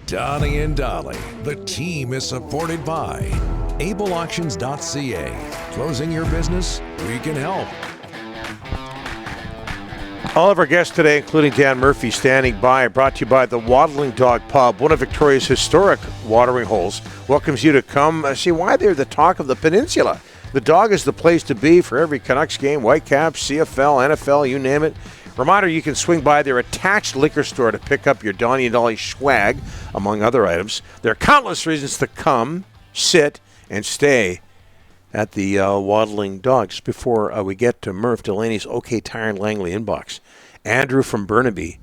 Donnie and Dolly. The team is supported by ableauctions.ca. Closing your business? We can help. All of our guests today, including Dan Murphy, standing by, brought to you by the Waddling Dog Pub, one of Victoria's historic watering holes, welcomes you to come see why they're the talk of the peninsula. The Dog is the place to be for every Canucks game, Whitecaps, CFL, NFL, you name it. Reminder, you can swing by their attached liquor store to pick up your Donnie and Dolly swag, among other items. There are countless reasons to come, sit, and stay at the Waddling Dog. Just before we get to Murph Delaney's OK Tire and Langley inbox, Andrew from Burnaby,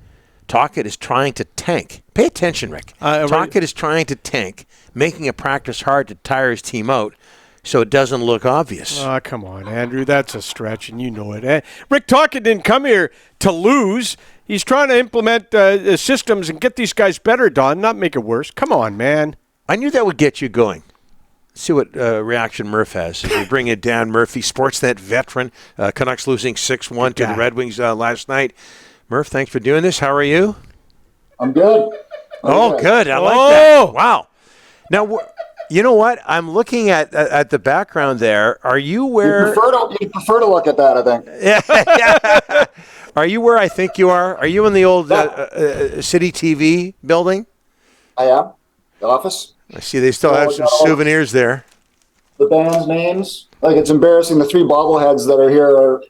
Tocchet is trying to tank. Pay attention, Rick. Tocchet is trying to tank, making a practice hard to tire his team out so it doesn't look obvious. Come on, Andrew. That's a stretch, and you know it. Rick Tocchet didn't come here to lose. He's trying to implement systems and get these guys better, Don, not make it worse. Come on, man. I knew that would get you going. See what reaction Murph has as we bring in Dan Murphy, Sportsnet veteran. Canucks losing 6-1 to the Red Wings last night. Murph, thanks for doing this. How are you? I'm good. Good. I like that. Wow. Now, you know what? I'm looking at the background there. Are you where... You prefer to look at that, I think. Yeah. Are you where I think you are? Are you in the old City TV building? I am. The office. I see they still have some souvenirs there. The band's names. Like, it's embarrassing. The three bobbleheads that are here are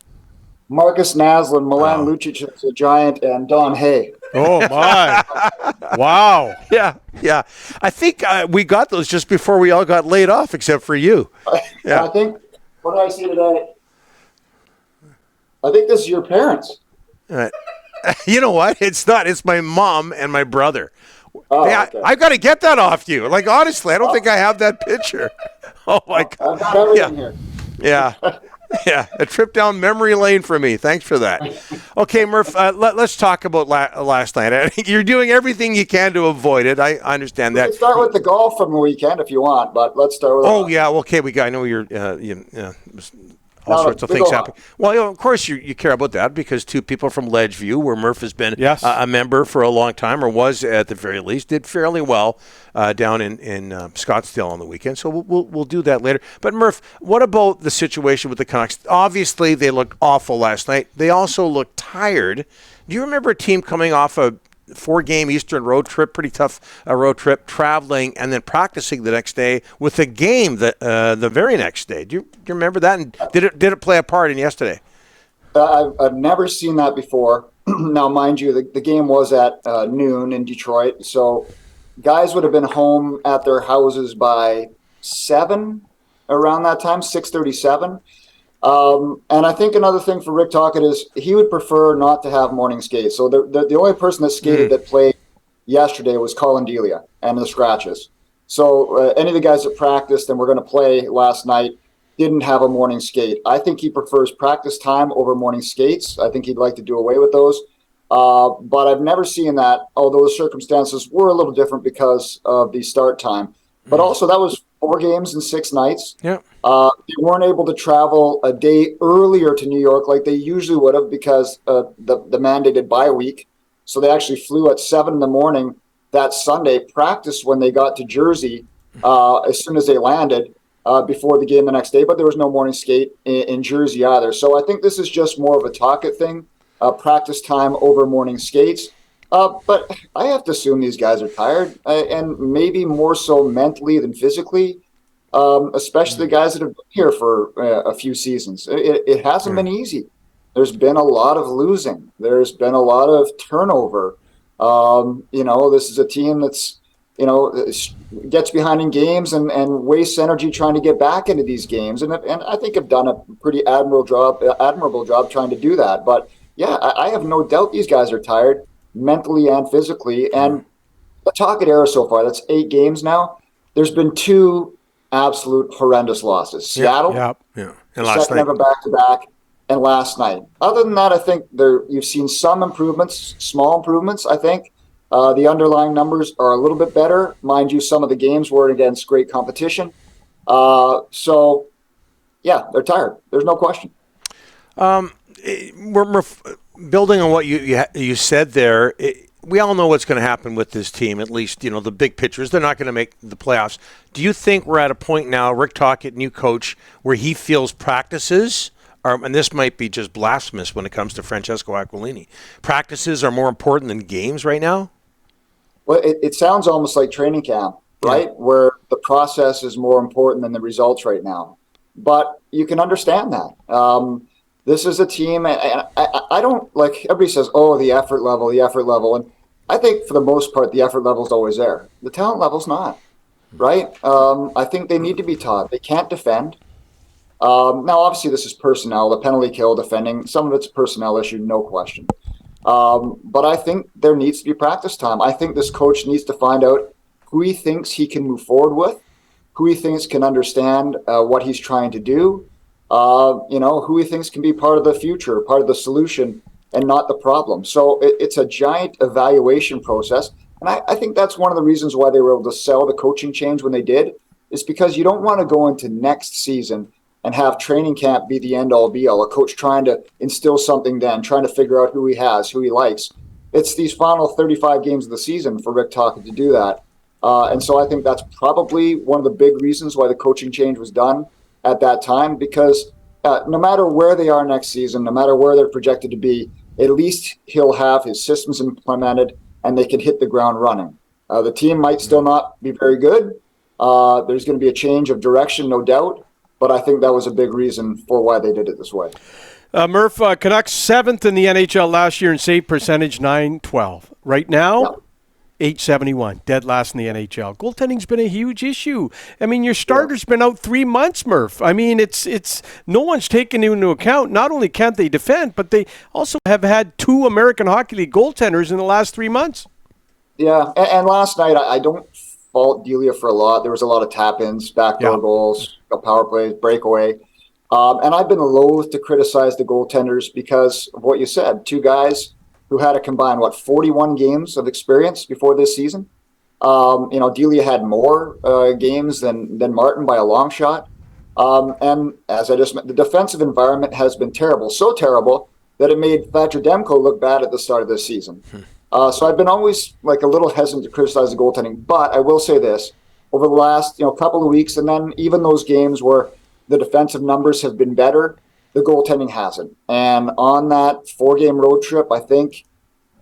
Marcus Naslin, Milan Lucic, the Giant, and Don Hay. Oh, my. Wow. Yeah. I think we got those just before we all got laid off, except for you. Yeah. I think, what did I see today? I think this is your parents. You know what? It's not. It's my mom and my brother. Oh, hey, okay. I've got to get that off you. Like, honestly, I don't think I have that picture. Oh, my God. I've got everything here. Yeah. Yeah, a trip down memory lane for me. Thanks for that. Okay, Murph, let's talk about last night. I think you're doing everything you can to avoid it. I understand that. Let's start with the golf from the weekend if you want, but let's start with yeah, okay. I know you're all sorts of things happen. Well, of course you care about that because two people from Ledgeview, where Murph has been a member for a long time, or was at the very least, did fairly well down in Scottsdale on the weekend. So we'll do that later. But Murph, what about the situation with the Canucks? Obviously, they looked awful last night. They also looked tired. Do you remember a team coming off a 4-game Eastern road trip, pretty tough road trip, traveling and then practicing the next day with a game the very next day? Do you remember that? And did it play a part in yesterday? I've never seen that before. Now, mind you, the game was at noon in Detroit, so guys would have been home at their houses by 7 around that time, 6:37. And I think another thing for Rick Tocchet is he would prefer not to have morning skates. So the only person that skated that played yesterday was Colin Delia and the scratches. So any of the guys that practiced and were going to play last night didn't have a morning skate. I think he prefers practice time over morning skates. I think he'd like to do away with those. But I've never seen that, although the circumstances were a little different because of the start time. But also that was 4 games and 6 nights. Yeah. They weren't able to travel a day earlier to New York like they usually would have because the mandated bye week. So they actually flew at 7 a.m. that Sunday, practiced when they got to Jersey as soon as they landed before the game the next day. But there was no morning skate in Jersey either. So I think this is just more of a Tocchet thing, practice time over morning skates. But I have to assume these guys are tired, and maybe more so mentally than physically, especially the guys that have been here for a few seasons. It hasn't been easy. There's been a lot of losing. There's been a lot of turnover. This is a team that's, gets behind in games and wastes energy trying to get back into these games. And I think have done a pretty admirable job trying to do that. But, yeah, I have no doubt these guys are tired, mentally and physically. And the Tocchet era so far, that's 8 games now. There's been 2 absolute horrendous losses. Seattle, and last second night, ever back-to-back, and last night. Other than that, I think you've seen some improvements, small improvements, I think. The underlying numbers are a little bit better. Mind you, some of the games were against great competition. So, yeah, they're tired. There's no question. We're building on what you said there. we all know what's going to happen with this team, at least, the big pictures. They're not going to make the playoffs. Do you think we're at a point now, Rick Tocchet, new coach, where he feels practices, and this might be just blasphemous when it comes to Francesco Aquilini, practices are more important than games right now? Well, it sounds almost like training camp, right? Yeah. Where the process is more important than the results right now. But you can understand that. This is a team, and I don't, like, everybody says, oh, the effort level. And I think for the most part, the effort level is always there. The talent level's not, right? I think they need to be taught. They can't defend. Now, obviously, this is personnel, the penalty kill, defending. Some of it's a personnel issue, no question. But I think there needs to be practice time. I think this coach needs to find out who he thinks he can move forward with, who he thinks can understand what he's trying to do, who he thinks can be part of the future, part of the solution, and not the problem. So it's a giant evaluation process. And I think that's one of the reasons why they were able to sell the coaching change when they did, is because you don't want to go into next season and have training camp be the end-all be-all, a coach trying to instill something then, trying to figure out who he has, who he likes. It's these final 35 games of the season for Rick Tocchet to do that. And so I think that's probably one of the big reasons why the coaching change was done at that time, because no matter where they are next season, no matter where they're projected to be, at least he'll have his systems implemented and they can hit the ground running. The team might still not be very good. There's going to be a change of direction, no doubt. But I think that was a big reason for why they did it this way. Murph, Canucks 7th in the NHL last year in save percentage, .912. Right now, .871, dead last in the NHL. Goaltending's been a huge issue. I mean, your starter's been out 3 months, Murph. I mean, it's no one's taken into account. Not only can't they defend, but they also have had 2 American Hockey League goaltenders in the last 3 months. Yeah, and last night, I don't fault Delia for a lot. There was a lot of tap-ins, backdoor goals, power plays, breakaway. And I've been loath to criticize the goaltenders because of what you said. 2 guys who had a combined, 41 games of experience before this season. Delia had more games than Martin by a long shot. And as I just mentioned, the defensive environment has been terrible. So terrible that it made Thatcher Demko look bad at the start of this season. So I've been always a little hesitant to criticize the goaltending, but I will say this: over the last couple of weeks, and then even those games where the defensive numbers have been better, the goaltending hasn't. And on that 4-game road trip, I think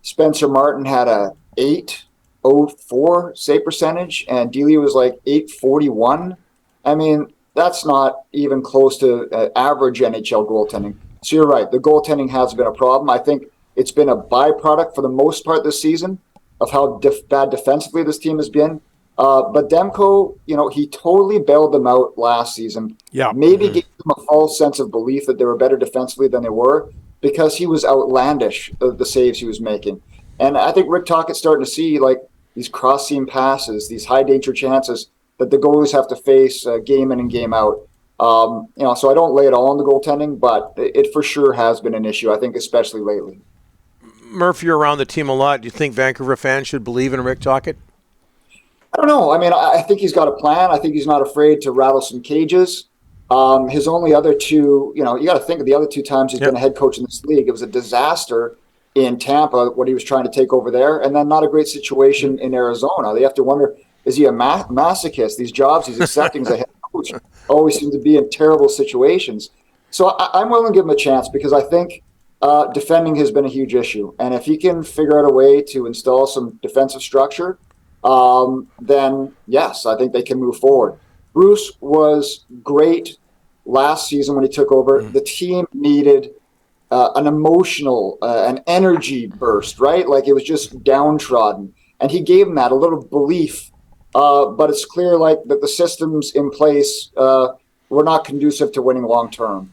Spencer Martin had a .804 save percentage, and Delia was .841. I mean, that's not even close to average NHL goaltending. So you're right, the goaltending has been a problem. I think it's been a byproduct for the most part this season of how bad defensively this team has been. But Demko, he totally bailed them out last season. Yeah. Maybe gave them a false sense of belief that they were better defensively than they were because he was outlandish, the saves he was making. And I think Rick Tocchet's starting to see these cross-seam passes, these high-danger chances that the goalies have to face game in and game out. So I don't lay it all on the goaltending, but it for sure has been an issue, I think, especially lately. Murph, you're around the team a lot. Do you think Vancouver fans should believe in Rick Tocchet? I don't know. I mean, I think he's got a plan. I think he's not afraid to rattle some cages. His only other 2, you got to think of the other 2 times he's been a head coach in this league. It was a disaster in Tampa, what he was trying to take over there, and then not a great situation in Arizona. They have to wonder, is he a masochist? These jobs he's accepting as a head coach always seem to be in terrible situations. So I'm willing to give him a chance because I think defending has been a huge issue. And if he can figure out a way to install some defensive structure, then yes, I think they can move forward. Bruce was great last season when he took over. The team needed an emotional, an energy burst, right? It was just downtrodden. And he gave them that, a little belief. But it's clear that the systems in place were not conducive to winning long term,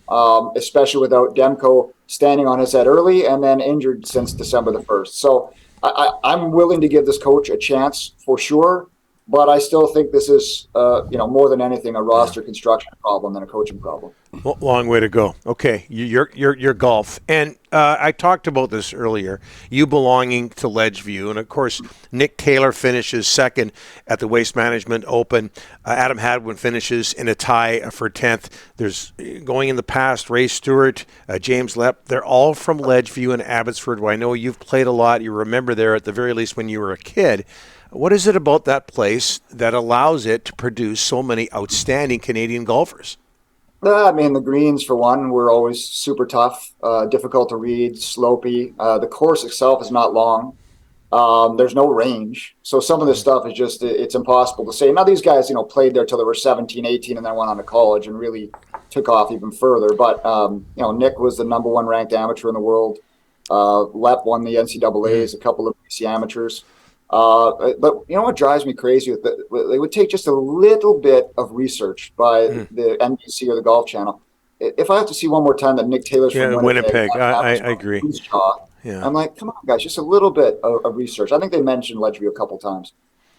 especially without Demko standing on his head early and then injured since December the 1st. So I'm willing to give this coach a chance for sure. But I still think this is, more than anything, a roster construction problem than a coaching problem. Well, long way to go. Okay, your golf, and I talked about this earlier. You belonging to Ledgeview, and of course, Nick Taylor finishes second at the Waste Management Open. Adam Hadwin finishes in a tie for 10th. There's going in the past, Ray Stewart, James Lepp. They're all from Ledgeview and Abbotsford, where I know you've played a lot. You remember there at the very least when you were a kid. What is it about that place that allows it to produce so many outstanding Canadian golfers? The greens, for one, were always super tough, difficult to read, slopey. The course itself is not long. There's no range. So some of this stuff is just, it's impossible to say. Now, these guys, played there till they were 17, 18, and then went on to college and really took off even further. But, Nick was the number one ranked amateur in the world. Lepp won the NCAAs, a couple of BC amateurs. But you know what drives me crazy? It would take just a little bit of research by the NBC or the Golf Channel. If I have to see one more time that Nick Taylor's from Winnipeg, I agree. I'm like, come on, guys, just a little bit of research. I think they mentioned Ledgeview a couple times.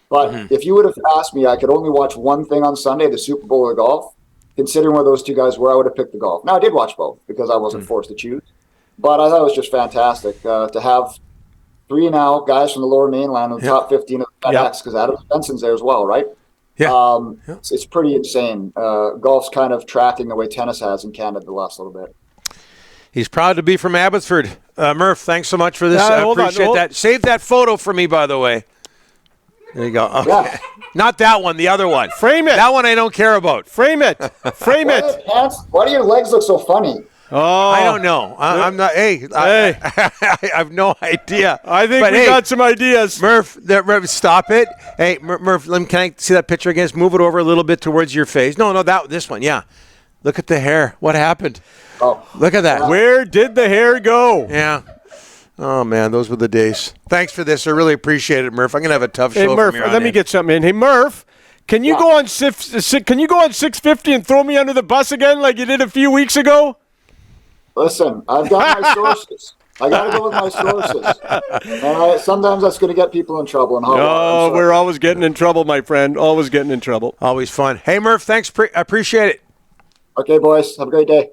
But if you would have asked me, I could only watch one thing on Sunday, the Super Bowl or the golf. Considering where those two guys were, I would have picked the golf. Now, I did watch both because I wasn't forced to choose. But I thought it was just fantastic to have three now guys from the Lower Mainland in the top 15 of the FedEx, because Adam Benson's there as well, right? Yeah. It's pretty insane. Golf's kind of tracking the way tennis has in Canada the last little bit. He's proud to be from Abbotsford. Murph, thanks so much for this. I appreciate that. Save that photo for me, by the way. There you go. Okay. Yeah. Not that one, the other one. Frame it. That one I don't care about. Frame it. Frame it. Why do your legs look so funny? Oh, I don't know. I'm not. I have no idea. I think we got some ideas. Murph, stop it. Hey, Murph, can I see that picture again? Just move it over a little bit towards your face. No, this one. Yeah. Look at the hair. What happened? Oh, look at that. Where did the hair go? Yeah. Oh man, those were the days. Thanks for this. I really appreciate it, Murph. I'm gonna have a tough show. Hey, Murph, let me get something in. Hey, Murph. Can you go on 650 and throw me under the bus again like you did a few weeks ago? Listen, I've got my sources. I got to go with my sources. And sometimes that's going to get people in trouble. And we're always getting in trouble, my friend. Always getting in trouble. Always fun. Hey, Murph, thanks. I appreciate it. Okay, boys. Have a great day.